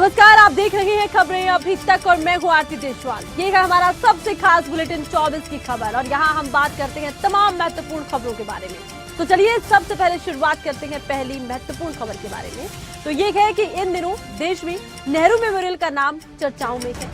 नमस्कार, आप देख रहे हैं खबरें अभी तक और मैं हूं आरती देशवाल। ये है हमारा सबसे खास बुलेटिन 24 की खबर और यहाँ हम बात करते हैं तमाम महत्वपूर्ण खबरों के बारे में। तो चलिए सबसे पहले शुरुआत करते हैं पहली महत्वपूर्ण खबर के बारे में। तो ये है कि इन दिनों देश में नेहरू मेमोरियल का नाम चर्चाओं में है।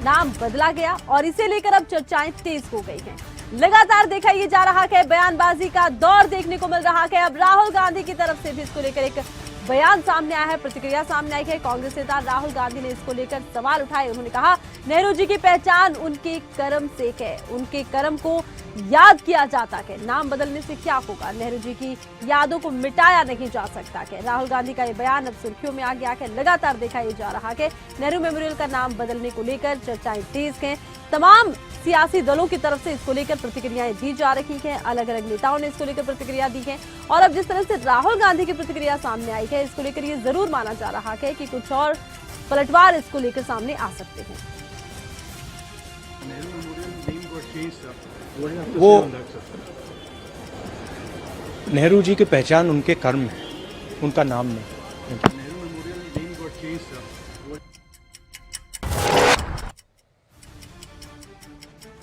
नाम बदला गया और इसे लेकर अब चर्चाएं तेज हो गई हैं। लगातार देखा ये जा रहा है, बयानबाजी का दौर देखने को मिल रहा है। अब राहुल गांधी की तरफ से भी इसको लेकर एक बयान सामने आया है, प्रतिक्रिया सामने आई है। कांग्रेस नेता राहुल गांधी ने इसको लेकर सवाल उठाए। उन्होंने कहा, नेहरू जी की पहचान उनके कर्म से है, उनके कर्म को याद किया जाता है। नाम बदलने से क्या होगा? नेहरू जी की यादों को मिटाया नहीं जा सकता है। राहुल गांधी का ये बयान अब सुर्खियों में आ गया है। लगातार देखा ये जा रहा है, नेहरू मेमोरियल का नाम बदलने को लेकर चर्चाएं तेज हैं। तमाम सियासी दलों की तरफ से इसको लेकर प्रतिक्रियाएं दी जा रही हैं। अलग अलग नेताओं ने इसको लेकर प्रतिक्रिया दी है और अब जिस तरह से राहुल गांधी की प्रतिक्रिया सामने आई है, इसको लेकर ये जरूर माना जा रहा है कि कुछ और पलटवार इसको लेकर सामने आ सकते हैं। वो नेहरू जी की पहचान उनके कर्म है, उनका नाम नहीं।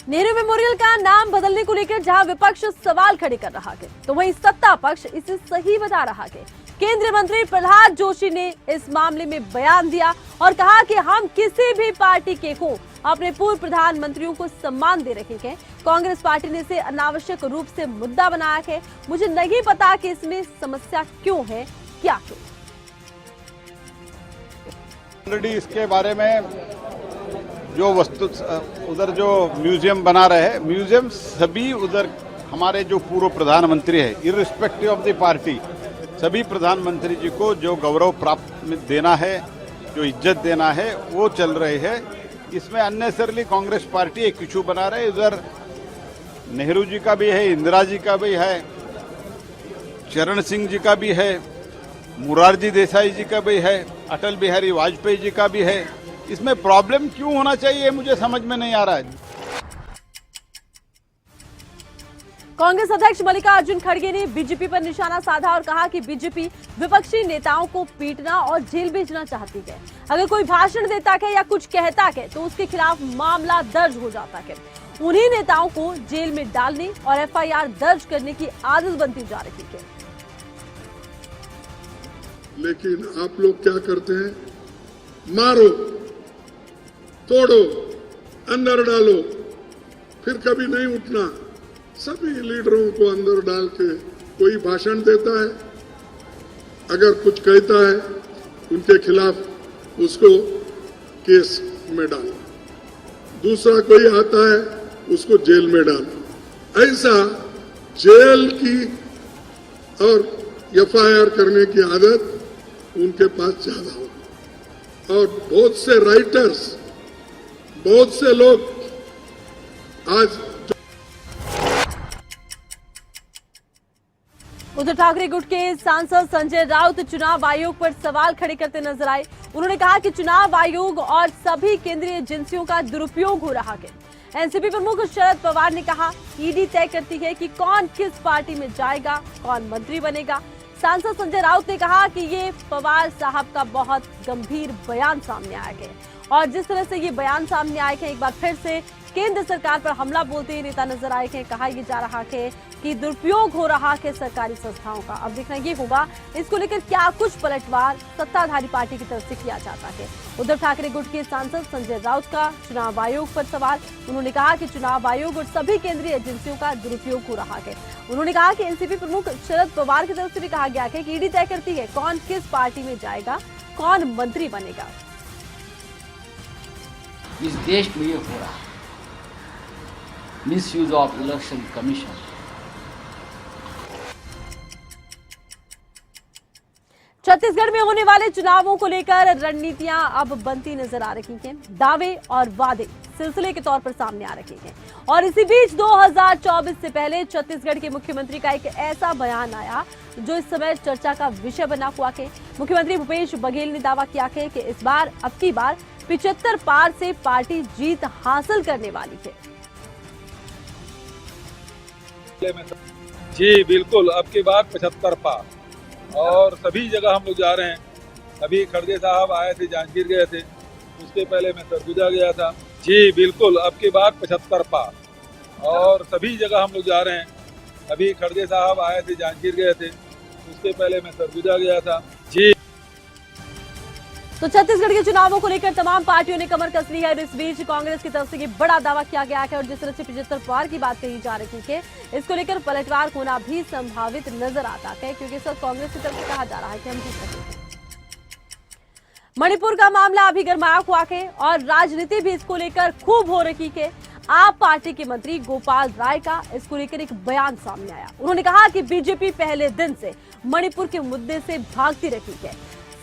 नेहरू मेमोरियल का नाम बदलने को लेकर जहां विपक्ष सवाल खड़े कर रहा है, तो वहीं सत्ता पक्ष इसे सही बता रहा है। केंद्रीय मंत्री प्रहलाद जोशी ने इस मामले में बयान दिया और कहा कि हम किसी भी पार्टी के हों, अपने पूर्व प्रधानमंत्रियों को सम्मान दे रहे हैं। कांग्रेस पार्टी ने इसे अनावश्यक रूप से मुद्दा बनाया है। मुझे नहीं पता कि इसमें समस्या क्यों है, क्या क्यों। ऑलरेडी इसके बारे में जो वस्तु उधर जो म्यूजियम बना रहे हैं, म्यूजियम सभी उधर हमारे जो पूर्व प्रधानमंत्री है, इर्रिस्पेक्टिव ऑफ द पार्टी, सभी प्रधानमंत्री जी को जो गौरव प्राप्त देना है, जो इज्जत देना है, वो चल रहे हैं। इसमें अननेसरली कांग्रेस पार्टी एक इशू बना रहे। उधर नेहरू जी का भी है, इंदिरा जी का भी है, चरण सिंह जी का भी है, मोरारजी देसाई जी का भी है, अटल बिहारी वाजपेयी जी का भी है। इसमें प्रॉब्लम क्यों होना चाहिए, मुझे समझ में नहीं आ रहा है। कांग्रेस अध्यक्ष मल्लिकार्जुन खड़गे ने बीजेपी पर निशाना साधा और कहा कि बीजेपी विपक्षी नेताओं को पीटना और जेल भेजना चाहती है। अगर कोई भाषण देता है या कुछ कहता है तो उसके खिलाफ मामला दर्ज हो जाता है। उन्हीं नेताओं को जेल में डालने और एफआईआर दर्ज करने की आदत बनती जा रही है। लेकिन आप लोग क्या करते हैं? मारो, तोड़ो, अंदर डालो, फिर कभी नहीं उठना। सभी लीडरों को अंदर डाल के कोई भाषण देता है, अगर कुछ कहता है उनके खिलाफ उसको केस में डालो, दूसरा कोई आता है उसको जेल में डालो। ऐसा जेल की और एफआईआर करने की आदत उनके पास ज्यादा होगी। और बहुत से राइटर्स, बहुत से लोग आज उद्धव ठाकरे गुट के सांसद संजय राउत चुनाव आयोग पर सवाल खड़े करते नजर आए। उन्होंने कहा कि चुनाव आयोग और सभी केंद्रीय एजेंसियों का दुरुपयोग हो रहा है। एनसीपी प्रमुख शरद पवार ने कहा, ईडी तय करती है कि कौन किस पार्टी में जाएगा, कौन मंत्री बनेगा। सांसद संजय राउत ने कहा कि ये पवार साहब का बहुत गंभीर बयान सामने आया है और जिस तरह से ये बयान सामने आए हैं, एक बार फिर से केंद्र सरकार पर हमला बोलते हुए नेता नजर आए हैं। कहा यह जा रहा है कि दुरुपयोग हो रहा है सरकारी संस्थाओं का। अब देखना ये होगा इसको लेकर क्या कुछ पलटवार सत्ताधारी पार्टी की तरफ से किया जाता है। उद्धव ठाकरे गुट के सांसद संजय राउत का चुनाव आयोग पर सवाल। उन्होंने कहा कि चुनाव आयोग और सभी केंद्रीय एजेंसियों का दुरुपयोग हो रहा है। उन्होंने कहा कि एनसीपी प्रमुख शरद पवार की तरफ से भी कहा गया है कि ईडी तय करती है कौन किस पार्टी में जाएगा, कौन मंत्री बनेगा। इस देश में ये हो रहा है misuse of election commission. Chhattisgarh में होने वाले चुनावों को लेकर रणनीतियां अब बनती नजर आ रही हैं। दावे और वादे सिलसिले के तौर पर सामने आ रहे हैं और इसी बीच 2024 से पहले छत्तीसगढ़ के मुख्यमंत्री का एक ऐसा बयान आया जो इस समय चर्चा का विषय बना हुआ है। मुख्यमंत्री भूपेश बघेल ने दावा किया है कि इस बार अब की बार 75 पार से पार्टी जीत हासिल करने वाली है। जी बिल्कुल, अब की बार 75 पार और सभी जगह हम लोग जा रहे हैं। अभी खड़गे साहब आए थे, जांजगीर गए थे, उसके पहले मैं सरगुजा गया था। जी बिल्कुल, अब की बार 75 पार और सभी जगह हम लोग जा रहे हैं। अभी खड़गे साहब आए थे, जांजगीर गए थे, उसके पहले मैं सरगुजा गया था। जी तो छत्तीसगढ़ के चुनावों को लेकर तमाम पार्टियों ने कमर कस ली है। इस बीच कांग्रेस की तरफ से ये बड़ा दावा किया गया है और जिस तरह से 75 पार की बात कही जा रही है, इसको लेकर पलटवार होना भी संभावित नजर आता है, क्योंकि इस वक्त कांग्रेस की तरफ से कहा जा रहा है कि हम जीत सकते हैं। मणिपुर का मामला अभी गरमाया हुआ है और राजनीति भी इसको लेकर खूब हो रही है। आप पार्टी के मंत्री गोपाल राय का इसको लेकर एक बयान सामने आया। उन्होंने कहा कि बीजेपी पहले दिन से मणिपुर के मुद्दे से भागती रही है।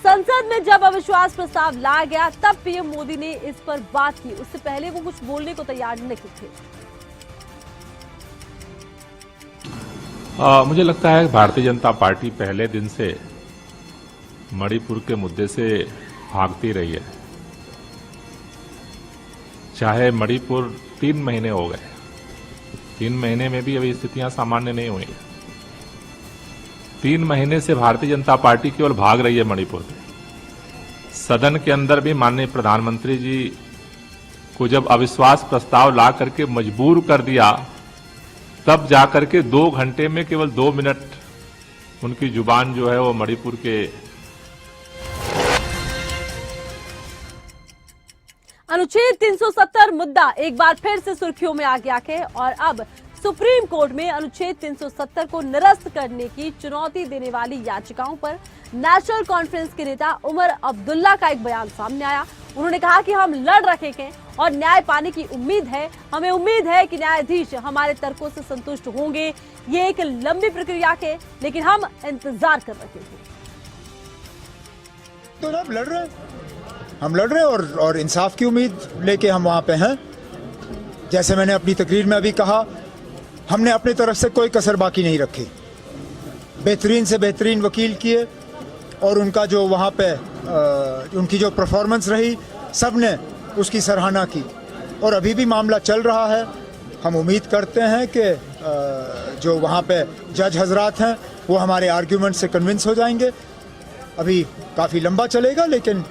संसद में जब अविश्वास प्रस्ताव लाया गया तब पीएम मोदी ने इस पर बात की, उससे पहले वो कुछ बोलने को तैयार नहीं थे। मुझे लगता है भारतीय जनता पार्टी पहले दिन से मणिपुर के मुद्दे से भागती रही है। चाहे मणिपुर 3 महीने हो गए, 3 महीने में भी अभी स्थितियां सामान्य नहीं हुई। 3 महीने से भारतीय जनता पार्टी केवल भाग रही है मणिपुर में। सदन के अंदर भी माननीय प्रधानमंत्री जी को जब अविश्वास प्रस्ताव ला करके मजबूर कर दिया, तब जाकर के 2 घंटे में केवल 2 मिनट उनकी जुबान जो है वो मणिपुर के अनुच्छेद 370 मुद्दा एक बार फिर से सुर्खियों में आ गया है और अब सुप्रीम कोर्ट में अनुच्छेद 370 को निरस्त करने की चुनौती देने वाली याचिकाओं पर नेशनल कॉन्फ्रेंस के नेता उमर अब्दुल्ला का एक बयान सामने आया। उन्होंने कहा कि हम लड़ रहे हैं और न्याय पाने की उम्मीद है। हमें उम्मीद है कि न्यायाधीश हमारे तर्कों से संतुष्ट होंगे। ये एक लंबी प्रक्रिया है, लेकिन हम इंतजार कर रहे हैं। तो हम लड़ रहे हैं, और इंसाफ की उम्मीद लेके हम वहाँ पे हैं। जैसे मैंने अपनी तकरीर में अभी कहा, हमने अपनी तरफ से कोई कसर बाकी नहीं रखी। बेहतरीन से बेहतरीन वकील किए और उनका जो वहाँ पे उनकी जो परफॉर्मेंस रही, सब ने उसकी सराहना की और अभी भी मामला चल रहा है। हम उम्मीद करते हैं कि जो वहाँ पे जज हजरात हैं वो हमारे आर्ग्यूमेंट से कन्विंस हो जाएंगे। अभी काफ़ी लंबा चलेगा, लेकिन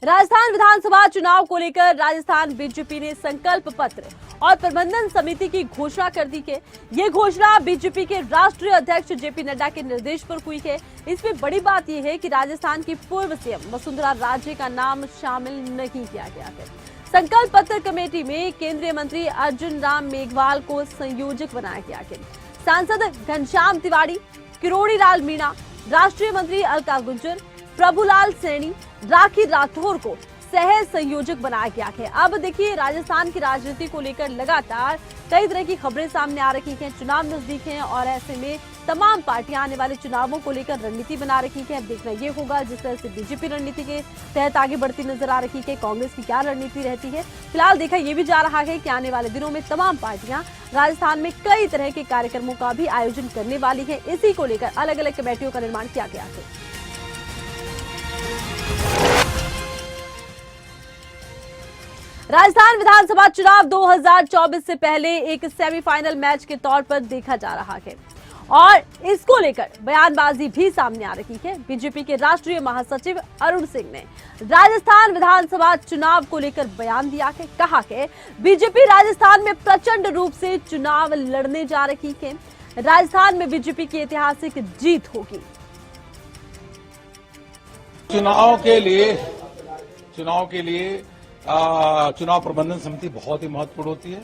राजस्थान विधानसभा चुनाव को लेकर राजस्थान बीजेपी ने संकल्प पत्र और प्रबंधन समिति की घोषणा कर दी है। ये घोषणा बीजेपी के राष्ट्रीय अध्यक्ष जेपी नड्डा के निर्देश पर हुई है। इसमें बड़ी बात यह है कि राजस्थान की पूर्व सीएम वसुंधरा राजे का नाम शामिल नहीं किया गया है। संकल्प पत्र कमेटी में केंद्रीय मंत्री अर्जुन राम मेघवाल को संयोजक बनाया गया है। सांसद घनश्याम तिवारी, किरोड़ी लाल मीणा, राष्ट्रीय मंत्री अलका गुर्जर, प्रभुलाल सैनी, राखी राठौर को सह संयोजक बनाया गया है। अब देखिए, राजस्थान की राजनीति को लेकर लगातार कई तरह की खबरें सामने आ रही हैं। चुनाव नजदीक हैं और ऐसे में तमाम पार्टियां आने वाले चुनावों को लेकर रणनीति बना रही है। अब देखना ये होगा जिस तरह से बीजेपी रणनीति के तहत आगे बढ़ती नजर आ रही है, कांग्रेस की क्या रणनीति रहती है। फिलहाल देखा ये भी जा रहा है कि आने वाले दिनों में तमाम पार्टियां राजस्थान में कई तरह के कार्यक्रमों का भी आयोजन करने वाली है। इसी को लेकर अलग अलग कमेटियों का निर्माण किया गया है। राजस्थान विधानसभा चुनाव 2024 से पहले एक सेमीफाइनल मैच के तौर पर देखा जा रहा है और इसको लेकर बयानबाजी भी सामने आ रही है। बीजेपी के राष्ट्रीय महासचिव अरुण सिंह ने राजस्थान विधानसभा चुनाव को लेकर बयान दिया है। कहा कि बीजेपी राजस्थान में प्रचंड रूप से चुनाव लड़ने जा रही है। राजस्थान में बीजेपी की ऐतिहासिक जीत होगी। चुनाव के लिए चुनाव प्रबंधन समिति बहुत ही महत्वपूर्ण होती है।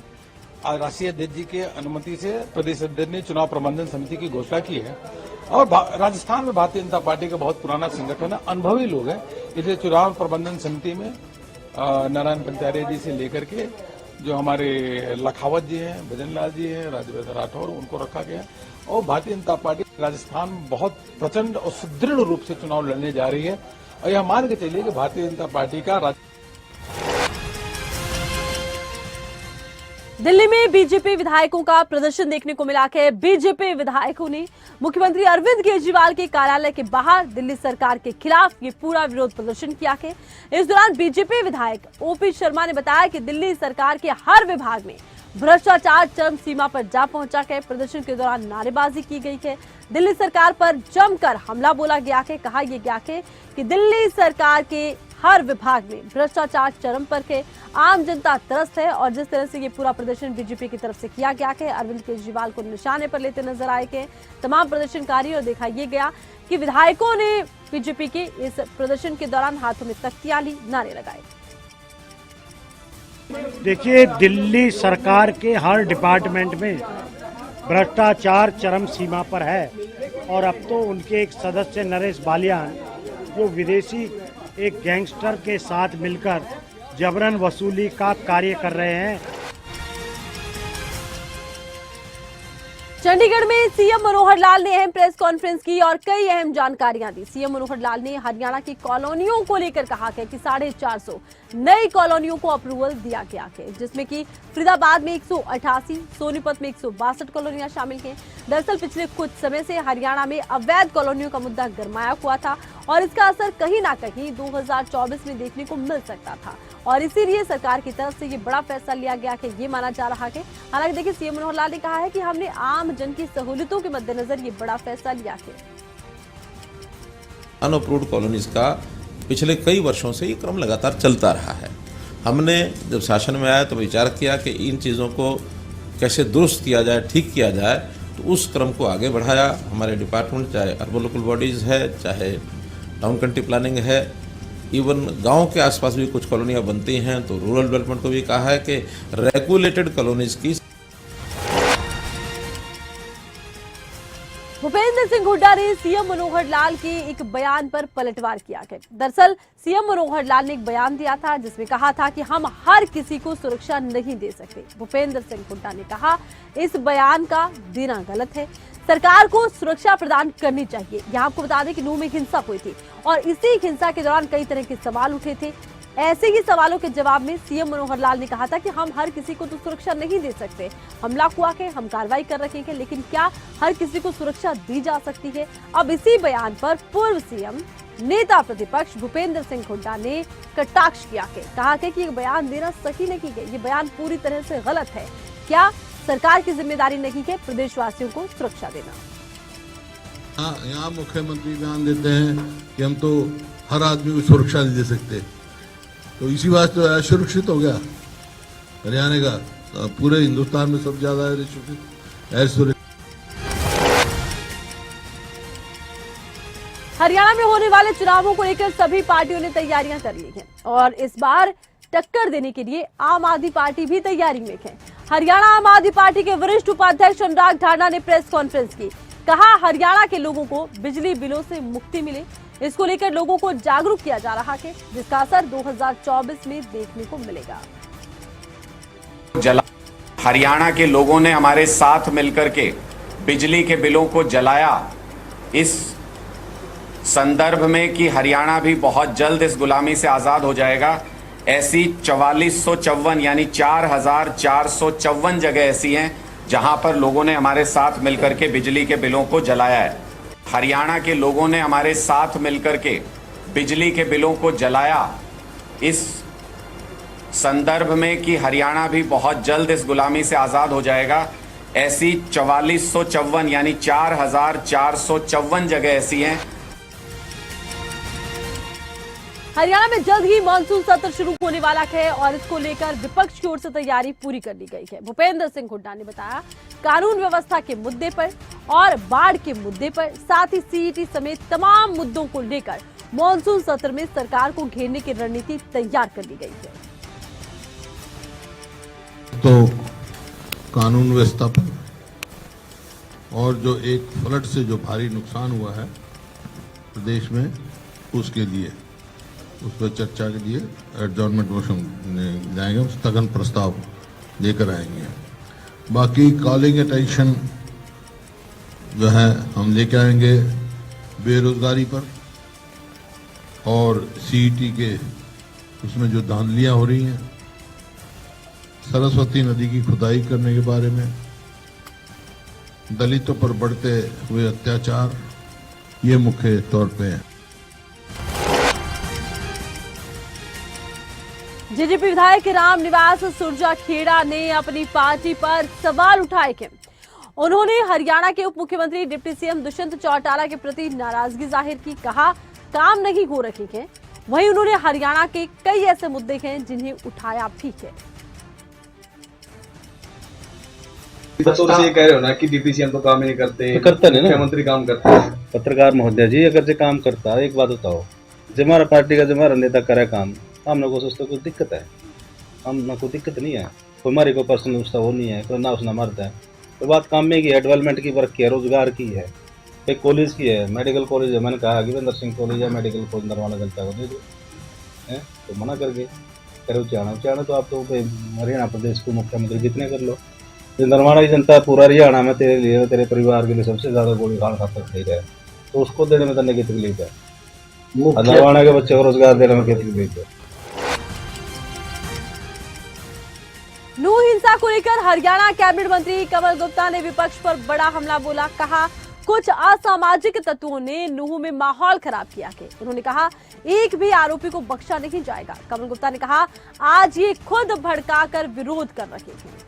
आज राष्ट्रीय अध्यक्ष जी के अनुमति से प्रदेश अध्यक्ष ने चुनाव प्रबंधन समिति की घोषणा की है और राजस्थान में भारतीय जनता पार्टी का बहुत पुराना संगठन है, अनुभवी लोग हैं। इसलिए चुनाव प्रबंधन समिति में नारायण पंचार्य जी से लेकर के जो हमारे लखावत जी हैं, भजनलाल जी हैं, राजवर्धन राठौर, उनको रखा गया है और भारतीय जनता पार्टी राजस्थान में बहुत प्रचंड और सुदृढ़ रूप से चुनाव लड़ने जा रही है। और यह मान के चलिए कि भारतीय जनता पार्टी का दिल्ली में बीजेपी विधायकों का प्रदर्शन देखने को मिला है। बीजेपी विधायकों ने मुख्यमंत्री अरविंद केजरीवाल के कार्यालय के बाहर दिल्ली सरकार के खिलाफ ये पूरा विरोध प्रदर्शन किया है। इस दौरान बीजेपी विधायक ओपी शर्मा ने बताया कि दिल्ली सरकार के हर विभाग में भ्रष्टाचार चरम सीमा पर जा पहुंचा है। प्रदर्शन के दौरान नारेबाजी की गई है। दिल्ली सरकार पर जमकर हमला बोला गया है। कहा यह गया है कि दिल्ली सरकार के हर विभाग में भ्रष्टाचार चरम पर है। आम जनता त्रस्त है और जिस तरह से ये पूरा प्रदर्शन बीजेपी की तरफ से किया गया है, अरविंद केजरीवाल को निशाने पर लेते नजर आए के तमाम प्रदर्शनकारी, और देखा यह गया कि विधायकों ने बीजेपी के इस प्रदर्शन के दौरान हाथों में तख्तियां ली, नारे लगाए। देखिए, दिल्ली सरकार के हर डिपार्टमेंट में भ्रष्टाचार चरम सीमा पर है और अब तो उनके एक सदस्य नरेश बालियान, जो विदेशी एक गैंगस्टर के साथ मिलकर जबरन वसूली का कार्य कर रहे हैं। चंडीगढ़ में सीएम मनोहर लाल ने अहम प्रेस कॉन्फ्रेंस की और कई अहम जानकारियां दी। सीएम मनोहर लाल ने हरियाणा की कॉलोनियों को लेकर कहा है कि 450 नई कॉलोनियों को अप्रूवल दिया गया है, जिसमें कि फरीदाबाद में 188, सोनीपत में 162 कॉलोनियां शामिल हैं। दरअसल पिछले कुछ समय से हरियाणा में अवैध कॉलोनियों का मुद्दा गरमाया हुआ था और इसका असर कहीं ना कहीं 2024 में देखने को मिल सकता था और इसीलिए सरकार की तरफ से ये बड़ा फैसला लिया गया कि ये माना जा रहा है। हालांकि देखिए, सीएम मनोहर लाल ने कहा है कि हमने आम जन की सहूलियतों के मद्देनजर ये बड़ा फैसला लिया है। अनअप्रूव्ड कॉलोनीज का पिछले कई वर्षों से ये क्रम लगातार चलता रहा है। हमने जब शासन में आया तो विचार किया कि इन चीज़ों को कैसे दुरुस्त किया जाए, ठीक किया जाए, तो उस क्रम को आगे बढ़ाया। हमारे डिपार्टमेंट, चाहे अर्बन लोकल बॉडीज़ है, चाहे टाउन कंट्री प्लानिंग है, इवन गांव के आसपास भी कुछ कॉलोनियाँ बनती हैं, तो रूरल डेवलपमेंट को भी कहा है कि रेगुलेटेड कॉलोनीज की। भूपेंद्र सिंह हुड्डा ने सीएम मनोहर लाल के एक बयान पर पलटवार किया है। दरअसल सीएम मनोहर लाल ने एक बयान दिया था जिसमें कहा था कि हम हर किसी को सुरक्षा नहीं दे सकते। भूपेंद्र सिंह हुड्डा ने कहा इस बयान का देना गलत है, सरकार को सुरक्षा प्रदान करनी चाहिए। यहाँ आपको बता दें कि नूह में हिंसा हुई थी और इसी हिंसा के दौरान कई तरह के सवाल उठे थे। ऐसे ही सवालों के जवाब में सीएम मनोहर लाल ने कहा था कि हम हर किसी को तो सुरक्षा नहीं दे सकते, हमला हुआ है, हम कार्रवाई कर रहे हैं, लेकिन क्या हर किसी को सुरक्षा दी जा सकती है? अब इसी बयान पर पूर्व सीएम नेता प्रतिपक्ष भूपेंद्र सिंह हुड्डा ने कटाक्ष किया है। कहा है कि ये बयान देना सही नहीं है, ये बयान पूरी तरह से गलत है। क्या सरकार की जिम्मेदारी नहीं है प्रदेशवासियों को सुरक्षा देना? यहाँ मुख्यमंत्री बयान देते हैं कि हम तो हर आदमी को सुरक्षा नहीं दे सकते, तो इसी बात तो असुरक्षित हो गया हरियाणा का। पूरे हिंदुस्तान में सबसे ज्यादा असुरक्षित। हरियाणा में होने वाले चुनावों को लेकर सभी पार्टियों ने तैयारियां कर ली हैं और इस बार टक्कर देने के लिए आम आदमी पार्टी भी तैयारी में है। हरियाणा आम आदमी पार्टी के वरिष्ठ उपाध्यक्ष अनुराग ठाकुर ने प्रेस कॉन्फ्रेंस की। कहा हरियाणा के लोगों को बिजली बिलों से मुक्ति मिले, इसको लेकर लोगों को जागरूक किया जा रहा है, जिसका असर 2024 में देखने को मिलेगा। हरियाणा के लोगों ने हमारे साथ मिलकर के बिजली के बिलों को जलाया। इस संदर्भ में कि हरियाणा भी बहुत जल्द इस गुलामी से आजाद हो जाएगा, ऐसी 4454 यानी 4454 जगह ऐसी हैं जहां पर लोगों ने हमारे साथ मिलकर के बिजली के बिलों को जलाया है। हरियाणा के लोगों ने हमारे साथ मिलकर के बिजली के बिलों को जलाया। इस संदर्भ में कि हरियाणा भी बहुत जल्द इस गुलामी से आजाद हो जाएगा, ऐसी 4454 यानी 4454 जगह ऐसी हैं। हरियाणा में जल्द ही मानसून सत्र शुरू होने वाला है और इसको लेकर विपक्ष की ओर से तैयारी पूरी कर ली गई है। भूपेंद्र सिंह हुड्डा ने बताया कानून व्यवस्था के मुद्दे पर और बाढ़ के मुद्दे पर, साथ ही सीईटी समेत तमाम मुद्दों को लेकर मानसून सत्र में सरकार को घेरने की रणनीति तैयार कर ली गई है। तो कानून व्यवस्था पर और जो एक फ्लड से जो भारी नुकसान हुआ है प्रदेश में, उसके लिए उस पर चर्चा के लिए एडजॉर्नमेंट मोशन जाएंगे, स्थगन प्रस्ताव लेकर आएंगे। बाकी कॉलिंग अटेंशन जो है हम लेके आएंगे बेरोजगारी पर और सीईटी के उसमें जो धांधलियां हो रही हैं, सरस्वती नदी की खुदाई करने के बारे में, दलितों पर बढ़ते हुए अत्याचार, ये मुख्य तौर पे है। जेजेपी विधायक रामनिवास सुरजाखेड़ा ने अपनी पार्टी पर सवाल उठाए कि उन्होंने हरियाणा के उप मुख्यमंत्री डिप्टी सीएम दुष्यंत चौटाला के प्रति नाराजगी जाहिर की, कहा काम नहीं हो रही है। वहीं उन्होंने हरियाणा के कई ऐसे मुद्दे हैं जिन्हें उठाया भी है। तो ये कह रहे हो ना कि डिप्टी सीएम तो काम ही नहीं करते, करता नहीं ना, मुख्यमंत्री काम करते हैं। पत्रकार महोदय जी, अगर जो काम करता है, एक बात बताओ, जब हमारा पार्टी का जब हमारा नेता करे काम, हम लोग को सोचते कुछ दिक्कत है, हम ना कोई दिक्कत नहीं है, कोई हमारी कोई पर्सनल उसका वो नहीं है, कोई ना उसना मरता है। तो बात काम में की है, डेवलपमेंट की वर्क की है, रोजगार की है, एक कॉलेज की है, मेडिकल कॉलेज है। मैंने कहा वीरेंद्र सिंह कॉलेज या मेडिकल कॉलेज नरवाना जनता को दे दो, तो मना कर गए। करो चाहना तो आप तो हरियाणा प्रदेश को मुख्यमंत्री जितने कर लो, नरवाना की जनता पूरा हरियाणा में तेरे लिए, तेरे परिवार के लिए सबसे ज्यादा गोली खान खातर खरीद रहा है, तो उसको देने में तक की तकलीफ है। नरवाना के बच्चे को रोजगार देने में क्या तकलीफ है। नूह हिंसा को लेकर हरियाणा कैबिनेट मंत्री कमल गुप्ता ने विपक्ष पर बड़ा हमला बोला, कहा कुछ असामाजिक तत्वों ने नूह में माहौल खराब किया है। उन्होंने कहा एक भी आरोपी को बख्शा नहीं जाएगा। कमल गुप्ता ने कहा आज ये खुद भड़काकर विरोध कर रहे हैं।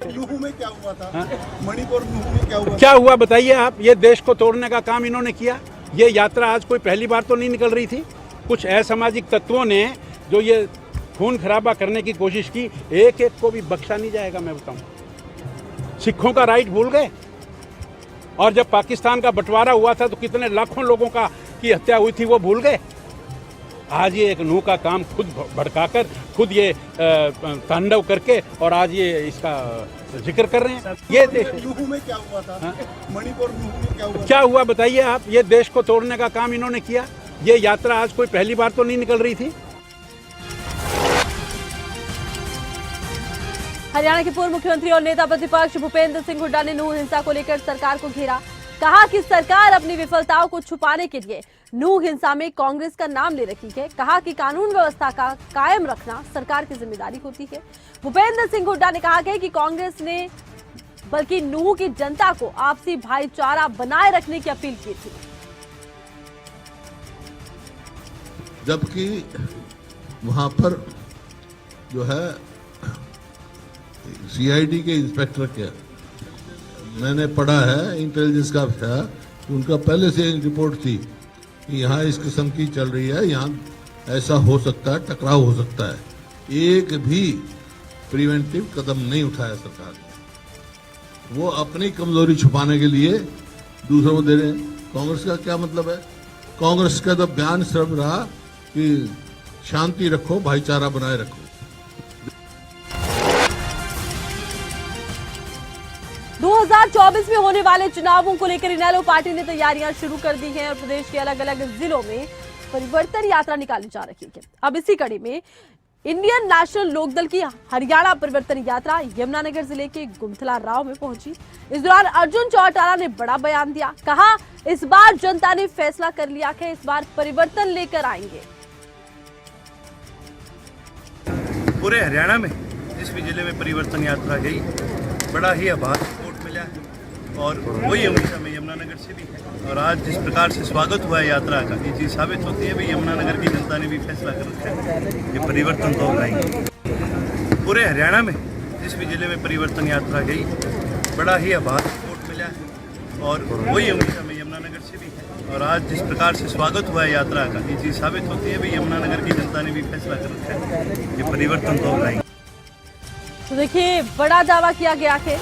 नूह में क्या हुआ था? मणिपुर नूह में क्या हुआ बताइए आप। ये देश को तोड़ने का काम इन्होंने किया। ये यात्रा आज कोई पहली बार तो नहीं निकल रही थी। कुछ असामाजिक तत्वों ने जो ये खून खराबा करने की कोशिश की, एक एक को भी बख्शा नहीं जाएगा। मैं बताऊं, सिखों का राइट भूल गए। और जब पाकिस्तान का बंटवारा हुआ था तो कितने लाखों लोगों की हत्या हुई थी, वो भूल गए। आज ये एक नूह का काम खुद भड़काकर, खुद ये तांडव करके और आज ये इसका जिक्र कर रहे हैं। ये देश नूह में क्या हुआ था? मणिपुर नूह में क्या हुआ? क्या हुआ बताइए आप। ये देश को तोड़ने का काम इन्होंने किया। ये यात्रा आज कोई पहली बार तो नहीं निकल रही थी। हरियाणा के पूर्व मुख्यमंत्री और नेता प्रतिपक्ष भूपेंद्र सिंह हुड्डा ने नूह हिंसा को लेकर सरकार को घेरा, कहा कि सरकार अपनी विफलताओं को छुपाने के लिए नूह हिंसा में कांग्रेस का नाम ले रखी है। कहा कि कानून व्यवस्था का कायम रखना सरकार की जिम्मेदारी होती है। भूपेंद्र सिंह हुड्डा ने कहा कि कांग्रेस ने बल्कि नूह की जनता को आपसी भाईचारा बनाए रखने की अपील की थी। जबकि वहां पर जो है सीआईडी के इंस्पेक्टर के मैंने पढ़ा है, इंटेलिजेंस का था, उनका पहले से रिपोर्ट थी कि यहाँ इस किस्म की चल रही है, यहाँ ऐसा हो सकता है, टकराव हो सकता है। एक भी प्रिवेंटिव कदम नहीं उठाया सरकार ने। वो अपनी कमजोरी छुपाने के लिए दूसरों को दे रहे हैं। कांग्रेस का क्या मतलब है? कांग्रेस का तो बयान सिर्फ रहा कि शांति रखो, भाईचारा बनाए रखो। 2024 में होने वाले चुनावों को लेकर इनेलो पार्टी ने तैयारियां शुरू कर दी हैं और प्रदेश के अलग अलग जिलों में परिवर्तन यात्रा निकाली जा रही है। अब इसी कड़ी में इंडियन नेशनल लोकदल की हरियाणा परिवर्तन यात्रा यमुनानगर जिले के गुमथला राव में पहुंची। इस दौरान अर्जुन चौटाला ने बड़ा बयान दिया, कहा इस बार जनता ने फैसला कर लिया कि इस बार परिवर्तन लेकर आएंगे। पूरे हरियाणा में जिस भी जिले में परिवर्तन यात्रा गई, बड़ा ही आभार सपोर्ट मिला और वही हमेशा में यमुनानगर से भी है। और आज जिस प्रकार से स्वागत हुआ है यात्रा का, ये चीज़ साबित होती है भाई यमुनानगर की जनता ने भी फैसला कर रखा है, ये परिवर्तन तो लाएंगे। पूरे हरियाणा में जिस भी जिले में परिवर्तन यात्रा गई, बड़ा ही आभार सपोर्ट मिला और वही हमेशा में यमुनानगर से भी है। और आज जिस प्रकार से स्वागत हुआ है यात्रा का, ये चीज़ साबित होती है भाई यमुनानगर की जनता ने भी फैसला कर रखा है, ये परिवर्तन तो लाएंगे। तो देखिए, बड़ा दावा किया गया है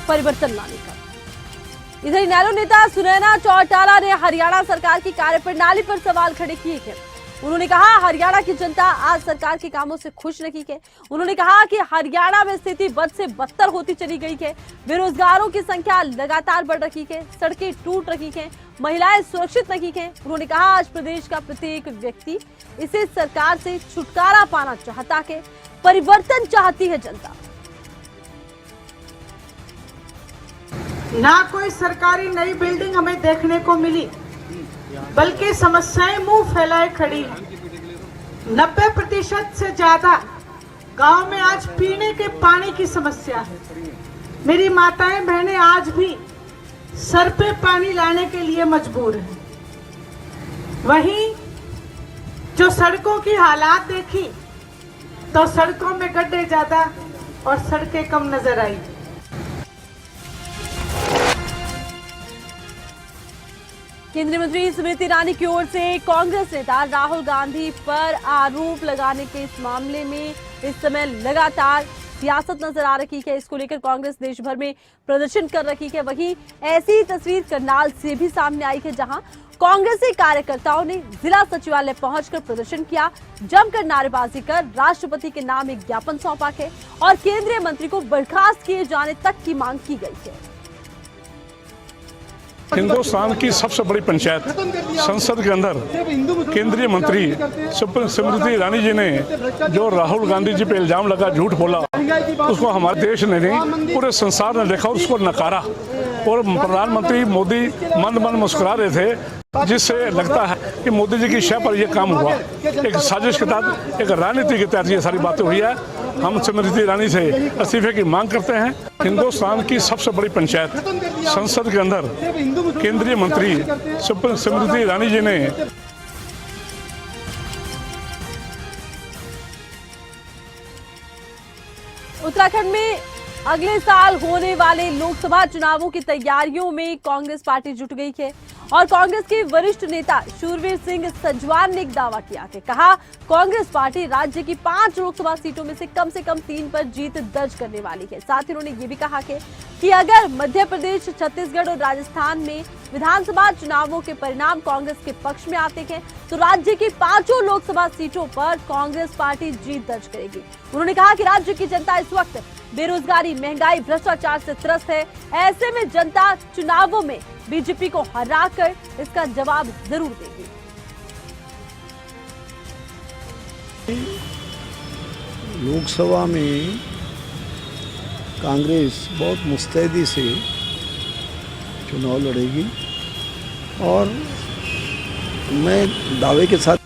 परिवर्तन लाने का। इधर इनेलो नेता सुनैना चौटाला ने हरियाणा सरकार की कार्यप्रणाली पर सवाल खड़े किए हैं। उन्होंने कहा हरियाणा की जनता आज सरकार के कामों से खुश नहीं है। उन्होंने कहा कि हरियाणा में स्थिति बद से बदतर होती चली गई है, बेरोजगारों की संख्या लगातार बढ़ रही है, सड़कें टूट रही हैं, महिलाएं सुरक्षित नहीं हैं। उन्होंने कहा आज प्रदेश का प्रत्येक व्यक्ति इसे सरकार से छुटकारा पाना चाहता है, परिवर्तन चाहती है जनता। ना कोई सरकारी नई बिल्डिंग हमें देखने को मिली, बल्कि समस्याएं मुंह फैलाए खड़ी हैं। 90% से ज्यादा गांव में आज पीने के पानी की समस्या है। मेरी माताएं बहनें आज भी सर पे पानी लाने के लिए मजबूर हैं। वहीं जो सड़कों की हालात देखी तो सड़कों में गड्ढे ज्यादा और सड़कें कम नजर आई। केंद्रीय मंत्री स्मृति ईरानी की ओर से कांग्रेस नेता राहुल गांधी पर आरोप लगाने के इस मामले में इस समय लगातार सियासत नजर आ रही है। इसको लेकर कांग्रेस देश भर में प्रदर्शन कर रही है। वहीं ऐसी तस्वीर करनाल से भी सामने आई है, जहां कांग्रेसी कार्यकर्ताओं ने जिला सचिवालय पहुंचकर प्रदर्शन किया, जमकर नारेबाजी कर राष्ट्रपति के नाम एक ज्ञापन सौंपा है और केंद्रीय मंत्री को बर्खास्त किए जाने तक की मांग की गई है। हिंदुस्तान की सबसे बड़ी पंचायत संसद के अंदर केंद्रीय मंत्री स्मृति ईरानी जी ने जो राहुल गांधी जी पे इल्जाम लगा, झूठ बोला, उसको हमारे देश ने नहीं पूरे संसार ने देखा और उसको नकारा। और प्रधानमंत्री मोदी मंद मंद मुस्कुरा रहे थे, जिससे लगता है कि मोदी जी की शय पर यह काम हुआ। एक साजिश के तहत, एक राजनीति के तहत ये सारी बातें हुई है। हम स्मृति ईरानी से इस्तीफे की मांग करते हैं। हिंदुस्तान की सबसे बड़ी पंचायत संसद के अंदर केंद्रीय मंत्री स्मृति ईरानी जी ने उत्तराखंड में अगले साल होने वाले लोकसभा चुनावों की तैयारियों में कांग्रेस पार्टी जुट गई है और कांग्रेस के वरिष्ठ नेता शूरवीर सिंह सजवान ने एक दावा किया है। कहा, कांग्रेस पार्टी राज्य की 5 लोकसभा सीटों में से कम 3 पर जीत दर्ज करने वाली है। साथ ही उन्होंने ये भी कहा कि अगर मध्य प्रदेश, छत्तीसगढ़ और राजस्थान में विधानसभा चुनावों के परिणाम कांग्रेस के पक्ष में आते हैं तो राज्य की 5 लोकसभा सीटों पर कांग्रेस पार्टी जीत दर्ज करेगी। उन्होंने कहा कि राज्य की जनता इस वक्त बेरोजगारी, महंगाई, भ्रष्टाचार से त्रस्त है। ऐसे में जनता चुनावों में बीजेपी को हराकर इसका जवाब जरूर देगी। लोकसभा में कांग्रेस बहुत मुस्तैदी से चुनाव लड़ेगी और मैं दावे के साथ।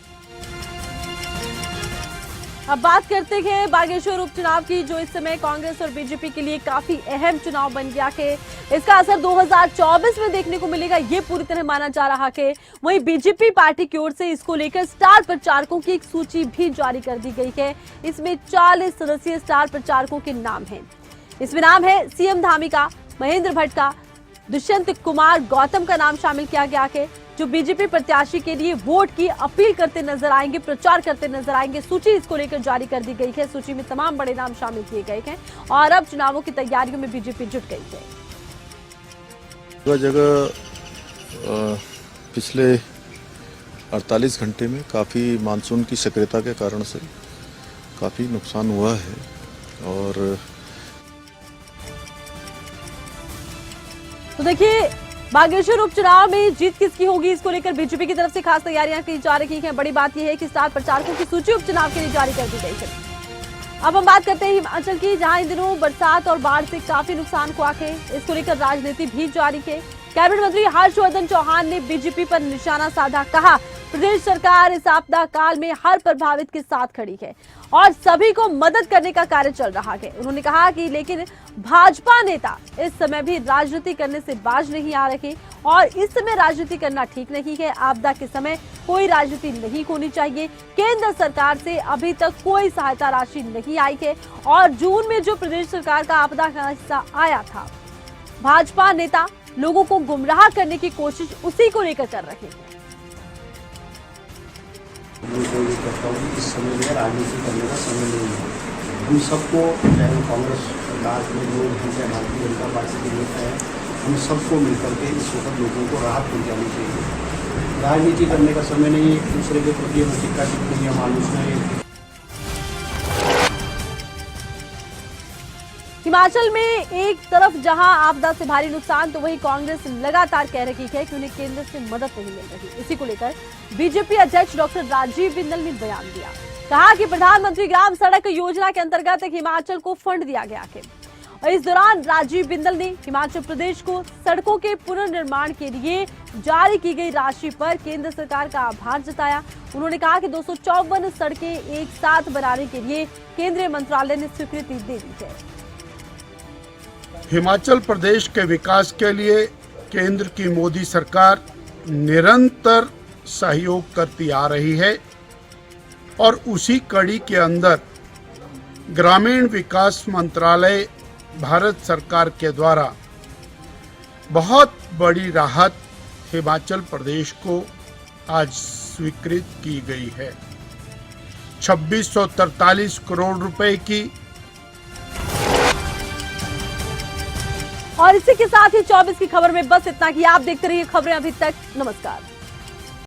अब बात करते हैं बागेश्वर उपचुनाव की, जो इस समय कांग्रेस और बीजेपी के लिए काफी अहम चुनाव बन गया है। इसका असर 2024 में देखने को मिलेगा, ये पूरी तरह माना जा रहा है। वहीं बीजेपी पार्टी की ओर से इसको लेकर स्टार प्रचारकों की एक सूची भी जारी कर दी गई है। इसमें 40 सदस्यीय स्टार प्रचारकों के नाम हैं। इसमें नाम है सीएम धामी का, महेंद्र भट्ट का, दुष्यंत कुमार गौतम का नाम शामिल किया गया है, जो बीजेपी प्रत्याशी के लिए वोट की अपील करते नजर आएंगे, प्रचार करते नजर आएंगे। सूची इसको लेकर जारी कर दी गई है। सूची में तमाम बड़े नाम शामिल किए गए हैं और अब चुनावों की तैयारियों में बीजेपी जुट गई है। जगह जगह पिछले 48 घंटे में काफ़ी मानसून की सक्रियता के कारण से काफ़ी नुकसान हुआ है और तो देखिए, बागेश्वर उपचुनाव में जीत किसकी होगी, इसको लेकर बीजेपी की तरफ से खास तैयारियां की जा रही हैं। बड़ी बात यह है कि स्टार प्रचारकों की सूची उपचुनाव के लिए जारी कर दी गई है। अब हम बात करते हैं हिमाचल की, जहां इन दिनों बरसात और बाढ़ से काफी नुकसान हुआ है। इसको लेकर राजनीति भी जारी है। कैबिनेट मंत्री हर्षवर्धन चौहान ने बीजेपी पर निशाना साधा। कहा, प्रदेश सरकार इस आपदा काल में हर प्रभावित के साथ खड़ी है और सभी को मदद करने का कार्य चल रहा है। उन्होंने कहा कि लेकिन भाजपा नेता इस समय भी राजनीति करने से बाज नहीं आ रहे और इस समय राजनीति करना ठीक नहीं है। आपदा के समय कोई राजनीति नहीं होनी चाहिए। केंद्र सरकार से अभी तक कोई सहायता राशि नहीं आई है और जून में जो प्रदेश सरकार का आपदा का हिस्सा आया था, भाजपा नेता लोगों को गुमराह करने की कोशिश उसी को लेकर कर रहे हैं। इस समय में राजनीति करने का समय नहीं है। हम सबको, चाहे कांग्रेस सरकार के लोग हैं, चाहे भारतीय जनता पार्टी के नेता हैं, हम सबको मिलकर के इस वक्त लोगों को राहत पहुँचानी चाहिए। राजनीति करने का समय नहीं है। एक दूसरे के प्रति हम टिक्का टिप्पणी हम आलोचना है। हिमाचल में एक तरफ जहां आपदा से भारी नुकसान, तो वहीं कांग्रेस लगातार कह रही है कि उन्हें केंद्र से मदद नहीं मिल रही। इसी को लेकर बीजेपी अध्यक्ष डॉक्टर राजीव बिंदल ने बयान दिया। कहा कि प्रधानमंत्री ग्राम सड़क योजना के अंतर्गत हिमाचल को फंड दिया गया है और इस दौरान राजीव बिंदल ने हिमाचल प्रदेश को सड़कों के पुनर्निर्माण के लिए जारी की गई राशि पर केंद्र सरकार का आभार जताया। उन्होंने कहा कि 254 सड़कें एक साथ बनाने के लिए केंद्रीय मंत्रालय ने स्वीकृति दे दी है। हिमाचल प्रदेश के विकास के लिए केंद्र की मोदी सरकार निरंतर सहयोग करती आ रही है। और उसी कड़ी के अंदर ग्रामीण विकास मंत्रालय भारत सरकार के द्वारा बहुत बड़ी राहत हिमाचल प्रदेश को आज स्वीकृत की गई है। 2643 करोड़ रुपए की। और इसी के साथ ही 24 की खबर में बस इतना कि आप देखते रहिए खबरें अभी तक। नमस्कार।